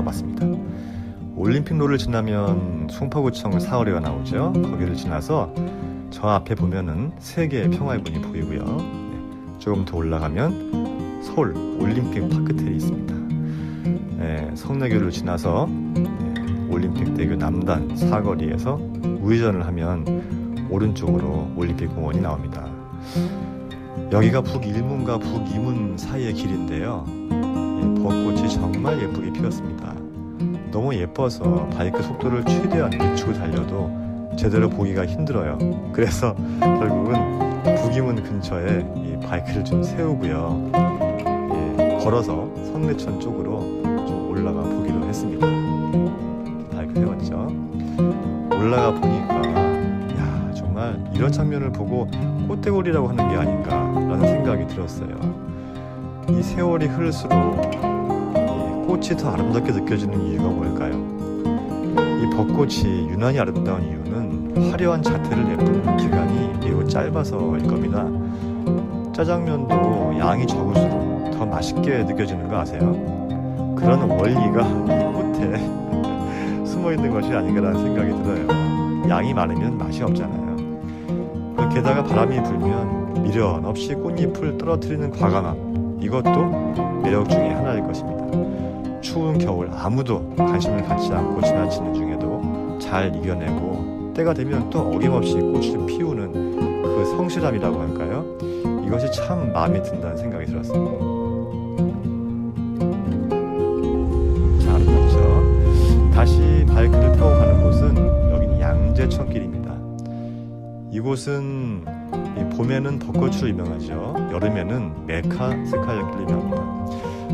나와봤습니다. 올림픽로를 지나면 송파구청 사거리가 나오죠. 거기를 지나서 저 앞에 보면은 세 개의 평화의문이 보이고요. 조금 더 올라가면 서울 올림픽 파크텔이 있습니다. 성내교를 지나서 올림픽대교 남단 사거리에서 우회전을 하면 오른쪽으로 올림픽공원이 나옵니다. 여기가 북일문과 북이문 사이의 길인데요. 벚꽃이 정말 예쁘게 피었습니다. 너무 예뻐서 바이크 속도를 최대한 늦추고 달려도 제대로 보기가 힘들어요. 그래서 결국은 북이문 근처에 이 바이크를 좀 세우고요. 걸어서 성내천 쪽으로 좀 올라가 보기로 했습니다. 바이크 세웠죠. 올라가 보니까 야, 정말 이런 장면을 보고 꽃대골이라고 하는 게 아닌가 라는 생각이 들었어요. 이 세월이 흐를수록 꽃이 더 아름답게 느껴지는 이유가 뭘까요? 이 벚꽃이 유난히 아름다운 이유는 화려한 자태를 내뿜는 기간이 매우 짧아서일 겁니다. 짜장면도 양이 적을수록 더 맛있게 느껴지는 거 아세요? 그런 원리가 이 꽃에 숨어 있는 것이 아닌가라는 생각이 들어요. 양이 많으면 맛이 없잖아요. 게다가 바람이 불면 미련 없이 꽃잎을 떨어뜨리는 과감함, 이것도 매력 중에 하나일 것입니다. 추운 겨울 아무도 관심을 갖지 않고 지나치는 중에도 잘 이겨내고 때가 되면 또 어김없이 꽃을 피우는 그 성실함이라고 할까요? 이것이 참 마음에 든다는 생각이 들었습니다. 자, 아름답죠? 다시 바이크를 타고 가는 곳은 여기는 양재천길입니다. 이곳은 봄에는 벚꽃으로 유명하죠. 여름에는 메타세콰이어길로 유명합니다.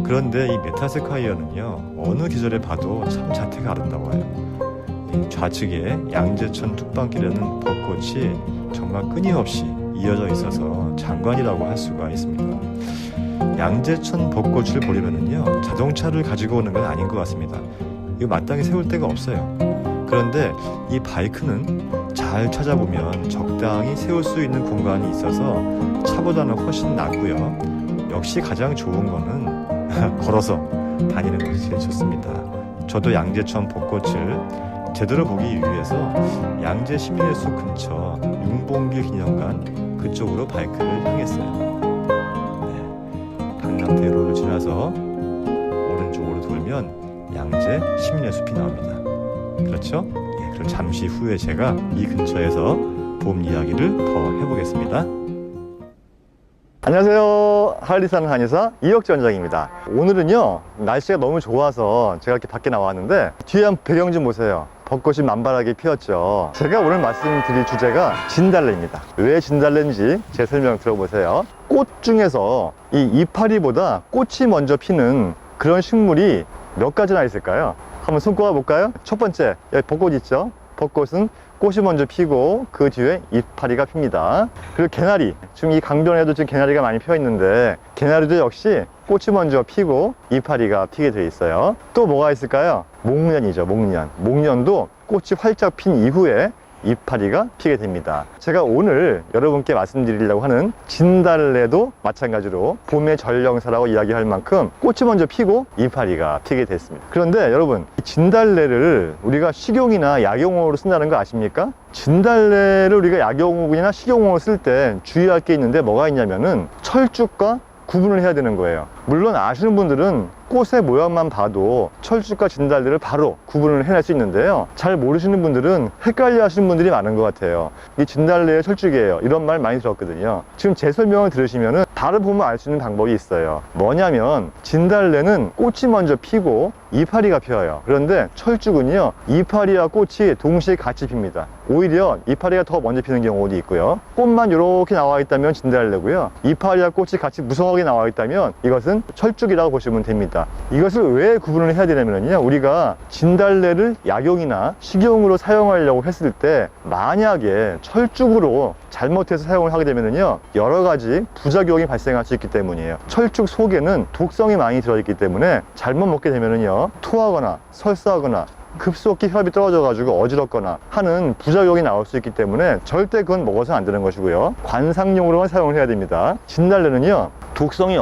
그런데 이 메타세콰이어는요, 어느 계절에 봐도 참 자태가 아름다워요. 좌측에 양재천 뚝방길에는 벚꽃이 정말 끊임없이 이어져 있어서 장관이라고 할 수가 있습니다. 양재천 벚꽃을 보려면은요, 자동차를 가지고 오는 건 아닌 것 같습니다. 이거 마땅히 세울 데가 없어요. 그런데 이 바이크는 잘 찾아보면 적당히 세울 수 있는 공간이 있어서 차보다는 훨씬 낫고요. 역시 가장 좋은 거는 걸어서 다니는 것이 제일 좋습니다. 저도 양재천 벚꽃을 제대로 보기 위해서 양재 시민의 숲 근처 융봉길 기념관 그쪽으로 바이크를 향했어요. 강남대로를 지나서 오른쪽으로 돌면 양재 시민의 숲이 나옵니다. 그렇죠? 그럼 잠시 후에 제가 이 근처에서 봄 이야기를 더 해보겠습니다. 안녕하세요. 할리 사는 한의사 이혁재 원장입니다. 오늘은요, 날씨가 너무 좋아서 제가 이렇게 밖에 나왔는데 뒤에 한번 배경 좀 보세요. 벚꽃이 만발하게 피었죠. 제가 오늘 말씀드릴 주제가 진달래입니다. 왜 진달래인지 제 설명 들어보세요. 꽃 중에서 이 이파리보다 꽃이 먼저 피는 그런 식물이 몇 가지나 있을까요? 한번 손꼽아 볼까요? 첫 번째, 여기 벚꽃 있죠? 벚꽃은 꽃이 먼저 피고 그 뒤에 이파리가 핍니다. 그리고 개나리, 지금 이 강변에도 지금 개나리가 많이 펴 있는데 개나리도 역시 꽃이 먼저 피고 이파리가 피게 돼 있어요. 또 뭐가 있을까요? 목련이죠. 목련도 꽃이 활짝 핀 이후에 이파리가 피게 됩니다. 제가 오늘 여러분께 말씀드리려고 하는 진달래도 마찬가지로 봄의 전령사라고 이야기할 만큼 꽃이 먼저 피고 이파리가 피게 됐습니다. 그런데 여러분, 진달래를 우리가 식용이나 약용으로 쓴다는 거 아십니까? 진달래를 우리가 약용이나 식용으로 쓸 때 주의할 게 있는데 뭐가 있냐면은 철쭉과 구분을 해야 되는 거예요. 물론 아시는 분들은 꽃의 모양만 봐도 철쭉과 진달래를 바로 구분을 해낼 수 있는데요, 잘 모르시는 분들은 헷갈려 하시는 분들이 많은 것 같아요. 이게 진달래의 철쭉이에요, 이런 말 많이 들었거든요. 지금 제 설명을 들으시면은 바로 보면 알 수 있는 방법이 있어요. 뭐냐면 진달래는 꽃이 먼저 피고 이파리가 피어요. 그런데 철쭉은요, 이파리와 꽃이 동시에 같이 핍니다. 오히려 이파리가 더 먼저 피는 경우도 있고요. 꽃만 이렇게 나와 있다면 진달래고요, 이파리와 꽃이 같이 무성하게 나와 있다면 이것은 철쭉이라고 보시면 됩니다. 이것을 왜 구분을 해야 되냐면요, 우리가 진달래를 약용이나 식용으로 사용하려고 했을 때 만약에 철쭉으로 잘못해서 사용을 하게 되면요, 여러 가지 부작용이 발생할 수 있기 때문이에요. 철쭉 속에는 독성이 많이 들어있기 때문에 잘못 먹게 되면요, 토하거나 설사하거나 급속히 혈압이 떨어져가지고 어지럽거나 하는 부작용이 나올 수 있기 때문에 절대 그건 먹어서는 안 되는 것이고요. 관상용으로만 사용을 해야 됩니다. 진달래는요, 독성이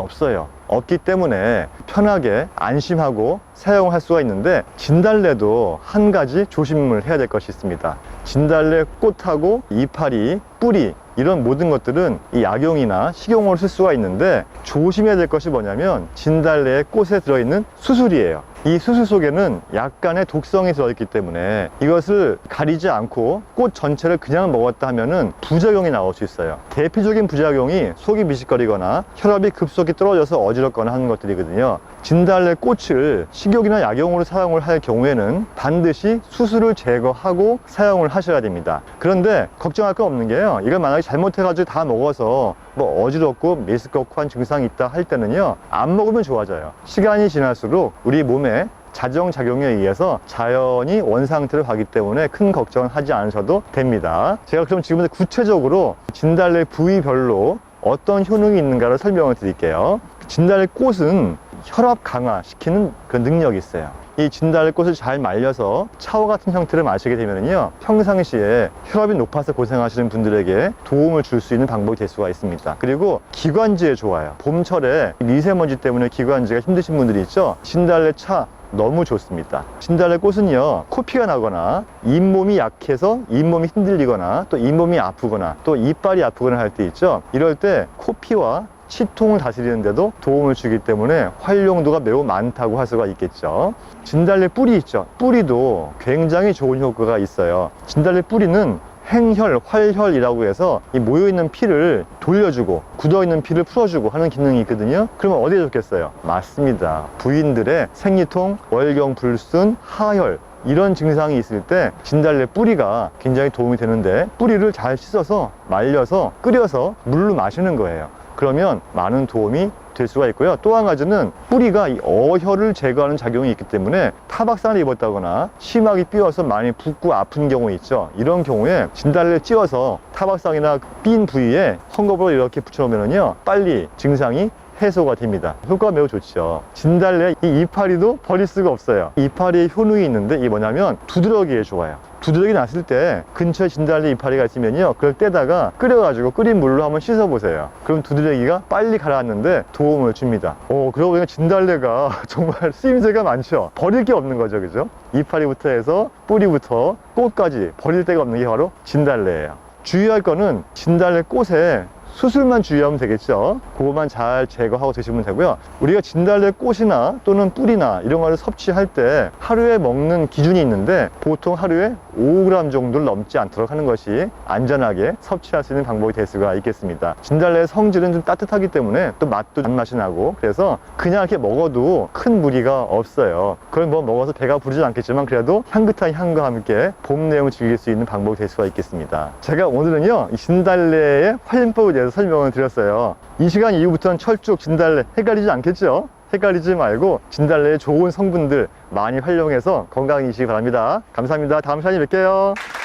없기 때문에 편하게 안심하고 사용할 수가 있는데, 진달래도 한 가지 조심을 해야 될 것이 있습니다. 진달래 꽃하고 이파리, 뿌리, 이런 모든 것들은 이 약용이나 식용으로 쓸 수가 있는데, 조심해야 될 것이 뭐냐면 진달래의 꽃에 들어있는 수술이에요. 이 수술 속에는 약간의 독성이 들어있기 때문에 이것을 가리지 않고 꽃 전체를 그냥 먹었다 하면은 부작용이 나올 수 있어요. 대표적인 부작용이 속이 미식거리거나 혈압이 급속히 떨어져서 어지럽거나 하는 것들이거든요. 진달래 꽃을 식용이나 약용으로 사용을 할 경우에는 반드시 수술을 제거하고 사용을 하셔야 됩니다. 그런데 걱정할 건 없는 게요, 이걸 만약에 잘못해가지고 다 먹어서 뭐 어지럽고 메스껍고 한 증상이 있다 할 때는요, 안 먹으면 좋아져요. 시간이 지날수록 우리 몸에 자정작용에 의해서 자연히 원상태로 가기 때문에 큰 걱정은 하지 않으셔도 됩니다. 제가 그럼 지금부터 구체적으로 진달래 부위별로 어떤 효능이 있는가를 설명을 드릴게요. 진달래 꽃은 혈압 강화시키는 그 능력이 있어요. 이 진달래 꽃을 잘 말려서 차와 같은 형태를 마시게 되면요, 평상시에 혈압이 높아서 고생하시는 분들에게 도움을 줄 수 있는 방법이 될 수가 있습니다. 그리고 기관지에 좋아요. 봄철에 미세먼지 때문에 기관지가 힘드신 분들이 있죠. 진달래 차 너무 좋습니다. 진달래 꽃은요, 코피가 나거나 잇몸이 약해서 잇몸이 흔들리거나 또 잇몸이 아프거나 또 이빨이 아프거나 할 때 있죠. 이럴 때 코피와 치통을 다스리는데도 도움을 주기 때문에 활용도가 매우 많다고 할 수가 있겠죠. 진달래 뿌리 있죠. 뿌리도 굉장히 좋은 효과가 있어요. 진달래 뿌리는 행혈, 활혈이라고 해서 이 모여있는 피를 돌려주고 굳어있는 피를 풀어주고 하는 기능이 있거든요. 그러면 어디에 좋겠어요? 맞습니다. 부인들의 생리통, 월경불순, 하혈, 이런 증상이 있을 때 진달래 뿌리가 굉장히 도움이 되는데, 뿌리를 잘 씻어서 말려서 끓여서 물로 마시는 거예요. 그러면 많은 도움이 될 수가 있고요. 또 한 가지는 뿌리가 이 어혈을 제거하는 작용이 있기 때문에 타박상을 입었다거나 심하게 삐어서 많이 붓고 아픈 경우 있죠. 이런 경우에 진달래를 찧어서 타박상이나 삔 부위에 헝겊으로 이렇게 붙여놓으면요, 빨리 증상이 해소가 됩니다. 효과가 매우 좋죠. 진달래 이 이파리도 버릴 수가 없어요. 이파리의 효능이 있는데, 이게 뭐냐면 두드러기에 좋아요. 두드러기 났을 때 근처에 진달래 이파리가 있으면요, 그걸 떼다가 끓여가지고 끓인 물로 한번 씻어보세요. 그럼 두드러기가 빨리 가라앉는데 도움을 줍니다. 그러고 보니까 진달래가 정말 쓰임새가 많죠. 버릴 게 없는 거죠, 그죠? 이파리부터 해서 뿌리부터 꽃까지 버릴 데가 없는 게 바로 진달래예요. 주의할 거는 진달래 꽃에 수술만 주의하면 되겠죠. 그거만 잘 제거하고 드시면 되고요. 우리가 진달래 꽃이나 또는 뿌리나 이런 거를 섭취할 때 하루에 먹는 기준이 있는데, 보통 하루에 5g 정도를 넘지 않도록 하는 것이 안전하게 섭취할 수 있는 방법이 될 수가 있겠습니다. 진달래의 성질은 좀 따뜻하기 때문에 또 맛도 단맛이 나고, 그래서 그냥 이렇게 먹어도 큰 무리가 없어요. 그걸 뭐 먹어서 배가 부르진 않겠지만 그래도 향긋한 향과 함께 봄 내용을 즐길 수 있는 방법이 될 수가 있겠습니다. 제가 오늘은요, 이 진달래의 활용법에 대해서 설명을 드렸어요. 이 시간 이후부터는 철쭉 진달래 헷갈리지 않겠죠? 헷갈리지 말고 진달래의 좋은 성분들 많이 활용해서 건강해지시기 바랍니다. 감사합니다. 다음 시간에 뵐게요.